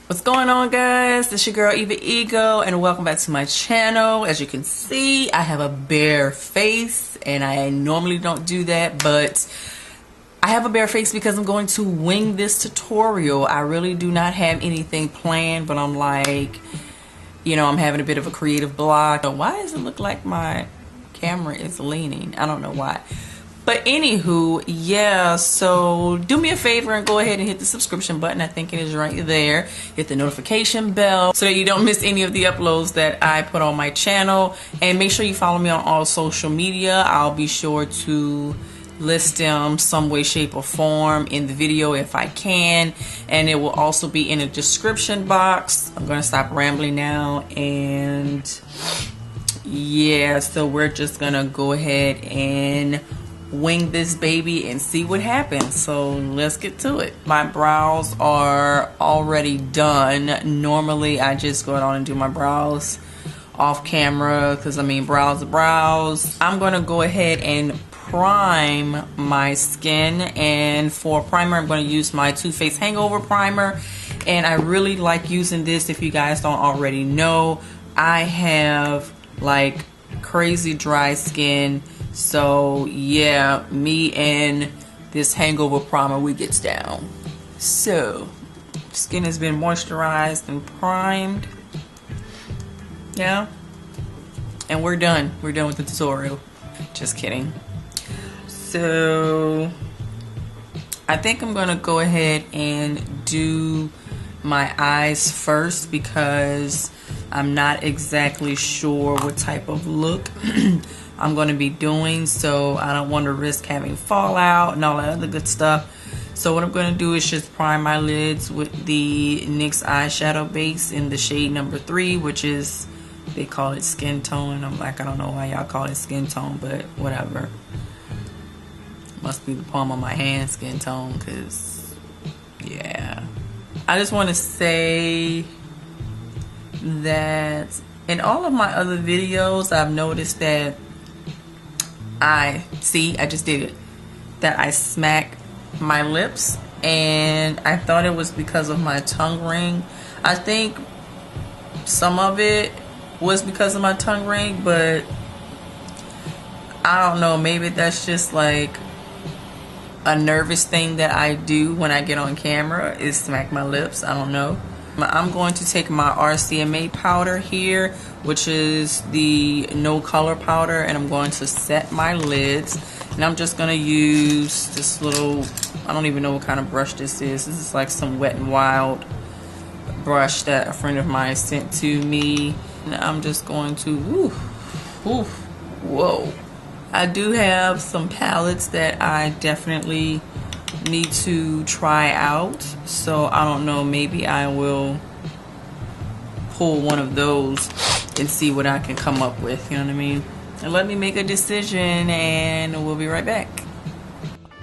What's going on, guys? It's your girl ItsEvaEgo and welcome back to my channel. As you can see, I have a bare face and I normally don't do that, but I have a bare face because I'm going to wing this tutorial. I really do not have anything planned, but I'm like, I'm having a bit of a creative block. So why does it look like my camera is leaning? I don't know why. But anywho, yeah, so do me a favor and go ahead and hit the subscription button. I think it is right there. Hit the notification bell so that you don't miss any of the uploads that I put on my channel. And make sure you follow me on all social media. I'll be sure to list them some way, shape, or form in the video if I can. And it will also be in the description box. I'm going to stop rambling now. And yeah, so we're just going to go ahead and wing this baby and see what happens. So let's get to it. My brows are already done. Normally I just go on and do my brows off camera because brows are brows. I'm gonna go ahead and prime my skin, and for primer I'm going to use my Too Faced Hangover Primer, and I really like using this. If you guys don't already know, I have like crazy dry skin. So yeah, me and this hangover primer, we gets down. So skin has been moisturized and primed. Yeah, and we're done. We're done with the tutorial. Just kidding. So I think I'm gonna go ahead and do my eyes first because I'm not exactly sure what type of look I'm going to be doing, so I don't want to risk having fallout and all that other good stuff. So what I'm going to do is just prime my lids with the NYX eyeshadow base in the shade number 3, which is, they call it skin tone. I'm like, I don't know why y'all call it skin tone, but whatever. Must be the palm of my hand skin tone, because yeah. I just want to say that in all of my other videos, I've noticed that I just did it, that I smack my lips, and I thought it was because of my tongue ring. I think some of it was because of my tongue ring, but I don't know, maybe that's just like a nervous thing that I do when I get on camera, is smack my lips. I don't know. I'm going to take my RCMA powder here, which is the no color powder, and I'm going to set my lids. And I'm just going to use this little, I don't even know what kind of brush this is. This is like some Wet n Wild brush that a friend of mine sent to me. And I'm just going to, whoa. I do have some palettes that I definitely need to try out, so I don't know, maybe I will pull one of those and see what I can come up with, you know what I mean? And let me make a decision and we'll be right back.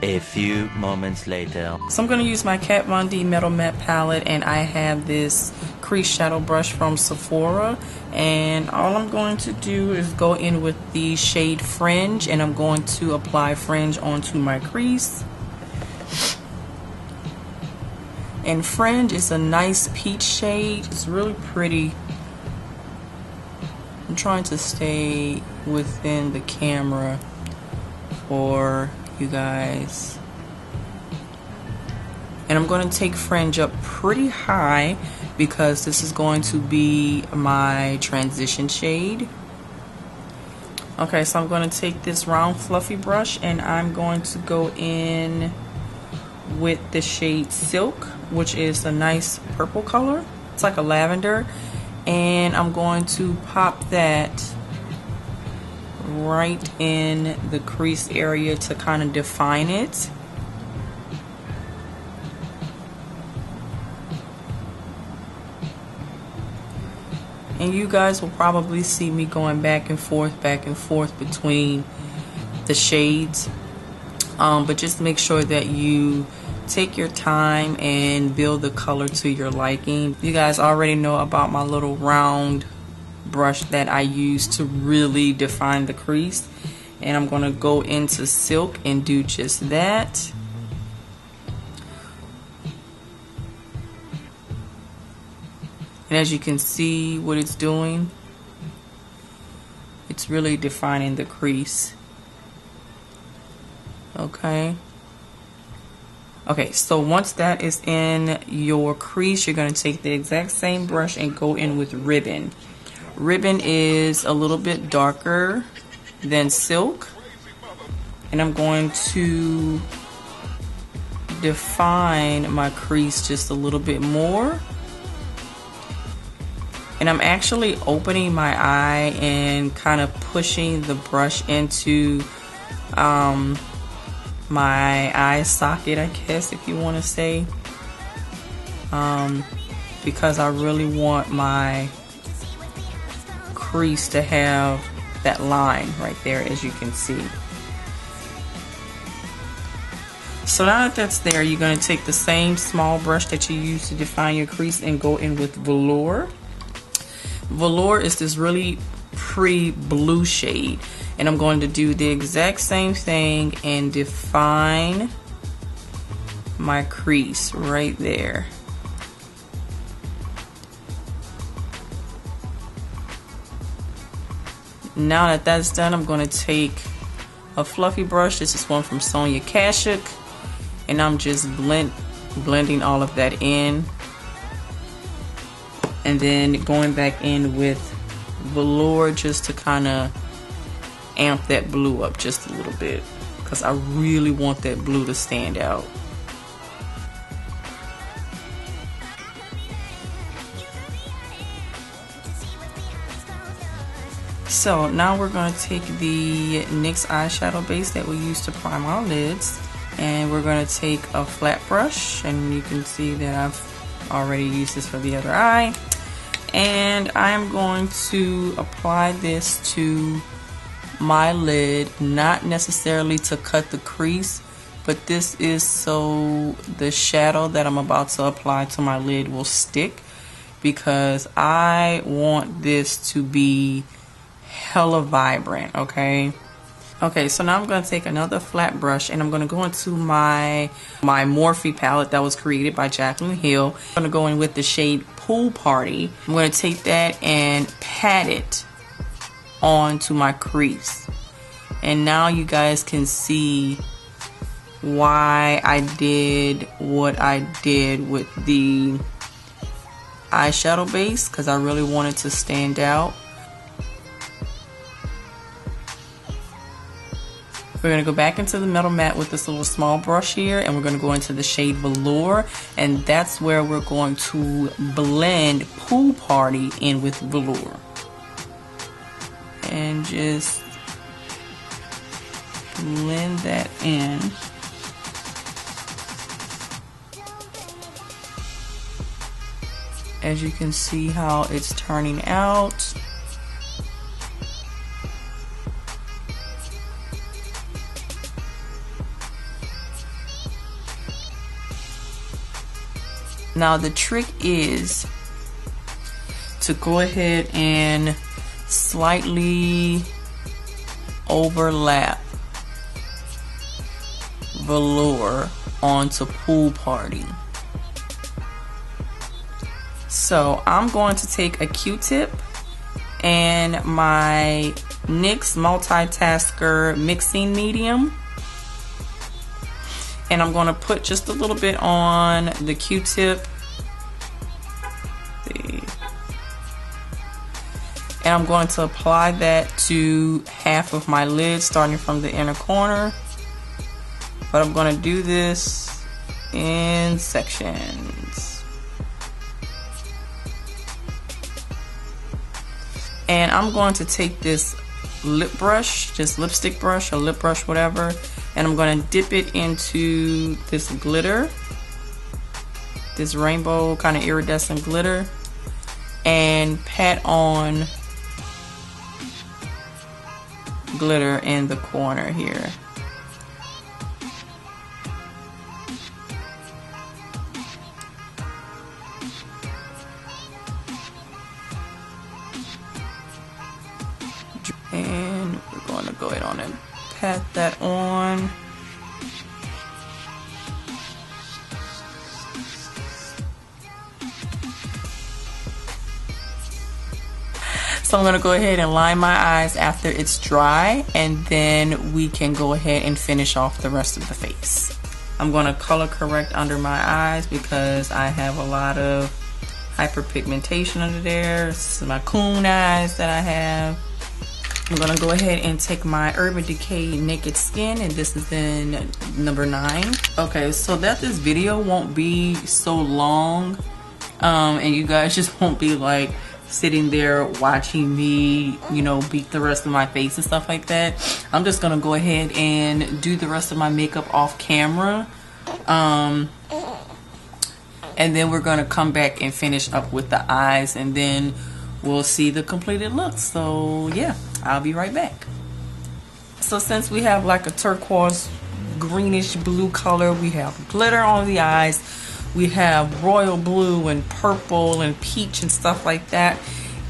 A few moments later. So I'm going to use my Kat Von D Metal Matte palette, and I have this crease shadow brush from Sephora, and all I'm going to do is go in with the shade Fringe, and I'm going to apply Fringe onto my crease. And Fringe is a nice peach shade. It's really pretty. I'm trying to stay within the camera for you guys. And I'm going to take Fringe up pretty high because this is going to be my transition shade. Okay, so I'm going to take this round fluffy brush and I'm going to go in with the shade Silk, which is a nice purple color. It's like a lavender, and I'm going to pop that right in the crease area to kind of define it. And you guys will probably see me going back and forth between the shades, but just make sure that you take your time and build the color to your liking. You guys already know about my little round brush that I use to really define the crease, and I'm going to go into Silk and do just that. And as you can see what it's doing, it's really defining the crease. Okay. Okay, so once that is in your crease, you're going to take the exact same brush and go in with ribbon. Ribbon is a little bit darker than silk, and I'm going to define my crease just a little bit more. And I'm actually opening my eye and kind of pushing the brush into my eye socket, I guess, if you want to say, because I really want my crease to have that line right there, as you can see. So now that that's there, you're going to take the same small brush that you used to define your crease and go in with Velour. Velour is this really pretty blue shade, and I'm going to do the exact same thing and define my crease right there. Now that that's done, I'm going to take a fluffy brush. This is one from Sonia Kashuk, and I'm just blending all of that in, and then going back in with Velour just to kind of amp that blue up just a little bit, because I really want that blue to stand out. So now we're going to take the NYX eyeshadow base that we used to prime our lids, and we're going to take a flat brush, and you can see that I've already used this for the other eye, and I'm going to apply this to my lid, not necessarily to cut the crease, but this is so the shadow that I'm about to apply to my lid will stick, because I want this to be hella vibrant. Okay, so now I'm going to take another flat brush, and I'm going to go into my Morphe palette that was created by Jaclyn Hill. I'm going to go in with the shade Pool Party. I'm going to take that and pat it onto my crease, and now you guys can see why I did what I did with the eyeshadow base, because I really wanted to stand out. We're going to go back into the metal mat with this little small brush here, and we're going to go into the shade Velour, and that's where we're going to blend Pool Party in with Velour. And just blend that in. As you can see how it's turning out. Now the trick is to go ahead and slightly overlap Velour onto Pool Party. So I'm going to take a Q-tip and my NYX Multitasker Mixing Medium, and I'm going to put just a little bit on the Q-tip. And I'm going to apply that to half of my lid, starting from the inner corner. But I'm going to do this in sections. And I'm going to take this lip brush, just lipstick brush or lip brush, whatever, and I'm going to dip it into this glitter, this rainbow kind of iridescent glitter, and pat on glitter in the corner here. And we're going to go ahead on and pat that on. So I'm going to go ahead and line my eyes after it's dry, and then we can go ahead and finish off the rest of the face. I'm going to color correct under my eyes because I have a lot of hyperpigmentation under there. This is my coon eyes that I have. I'm going to go ahead and take my Urban Decay Naked Skin, and this is in number 9. Okay, so that this video won't be so long, and you guys just won't be like sitting there watching me, you know, beat the rest of my face and stuff like that. I'm just gonna go ahead and do the rest of my makeup off camera, and then we're gonna come back and finish up with the eyes, and then we'll see the completed look. So yeah, I'll be right back. So since we have like a turquoise greenish blue color, we have glitter on the eyes, we have royal blue and purple and peach and stuff like that.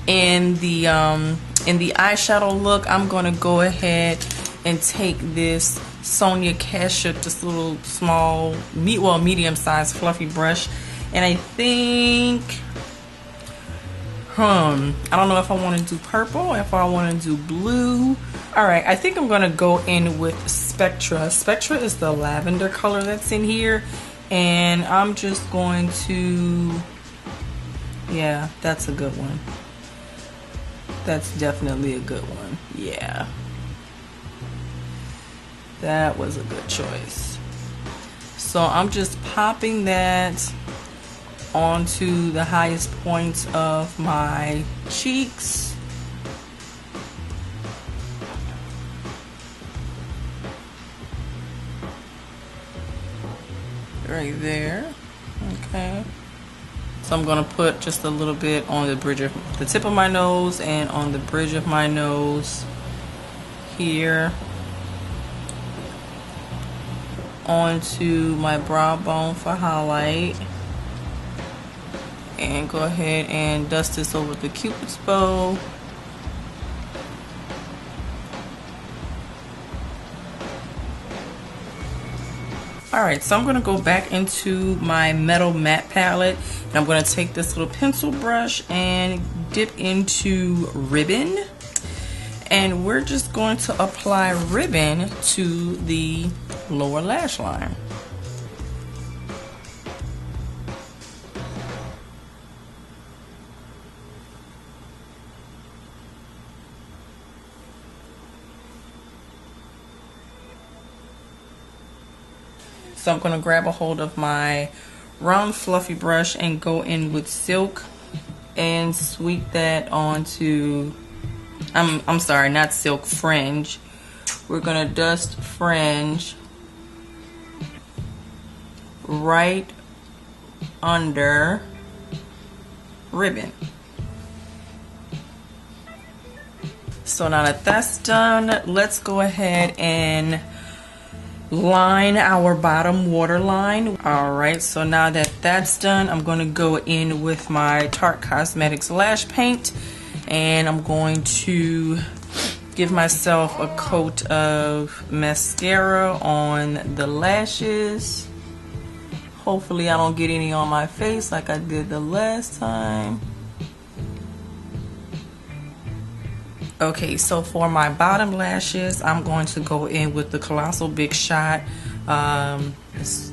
In the eyeshadow look, I'm gonna go ahead and take this Sonia Kashuk, this little small, medium-sized fluffy brush, and I think, I don't know if I want to do purple, if I want to do blue. All right, I think I'm gonna go in with Spectra. Spectra is the lavender color that's in here. And I'm just going to, yeah, that's a good one. That's definitely a good one. Yeah. That was a good choice. So I'm just popping that onto the highest points of my cheeks. Right there. Okay, so I'm gonna put just a little bit on the bridge of the tip of my nose and on the bridge of my nose here, onto my brow bone for highlight, and go ahead and dust this over the Cupid's bow. Alright, so I'm going to go back into my Metal Matte palette, and I'm going to take this little pencil brush and dip into Ribbon, and we're just going to apply Ribbon to the lower lash line. So I'm going to grab a hold of my round fluffy brush and go in with Silk and sweep that onto, I'm sorry, not Silk, Fringe. We're going to dust Fringe right under Ribbon. So now that that's done, let's go ahead and line our bottom waterline. Alright, so now that that's done, I'm going to go in with my Tarte Cosmetics lash paint, and I'm going to give myself a coat of mascara on the lashes. Hopefully I don't get any on my face like I did the last time. Okay, so for my bottom lashes, I'm going to go in with the Colossal Big Shot. It's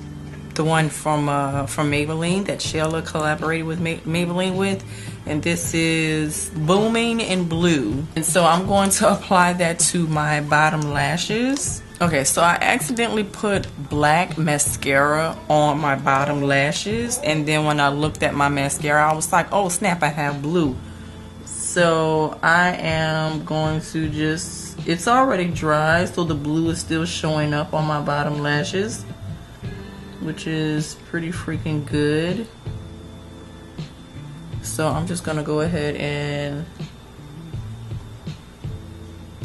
the one from Maybelline that Sheila collaborated with Maybelline with. And this is Booming in Blue. And so I'm going to apply that to my bottom lashes. Okay, so I accidentally put black mascara on my bottom lashes. And then when I looked at my mascara, I was like, oh snap, I have blue. So I am going to just, it's already dry, so the blue is still showing up on my bottom lashes, which is pretty freaking good. So I'm just gonna go ahead and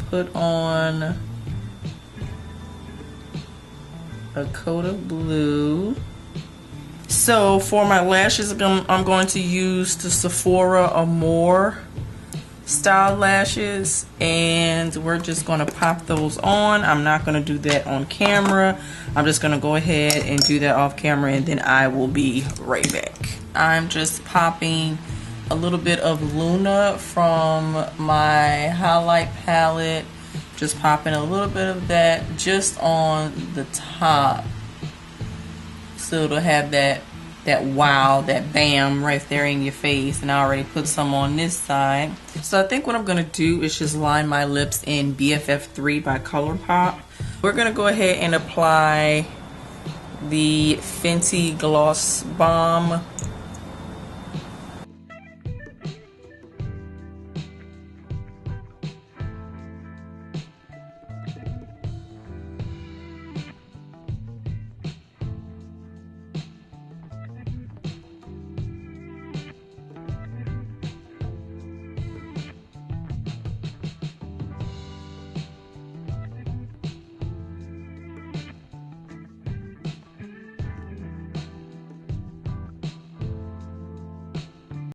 put on a coat of blue. So for my lashes, I'm going to use the Sephora Amore style lashes, and we're just going to pop those on. I'm not going to do that on camera. I'm just going to go ahead and do that off camera, and then I will be right back. I'm just popping a little bit of Luna from my highlight palette. Just popping a little bit of that just on the top, so it'll have that wow, that bam right there in your face. And I already put some on this side. So I think what I'm gonna do is just line my lips in BFF3 by ColourPop. We're gonna go ahead and apply the Fenty Gloss Bomb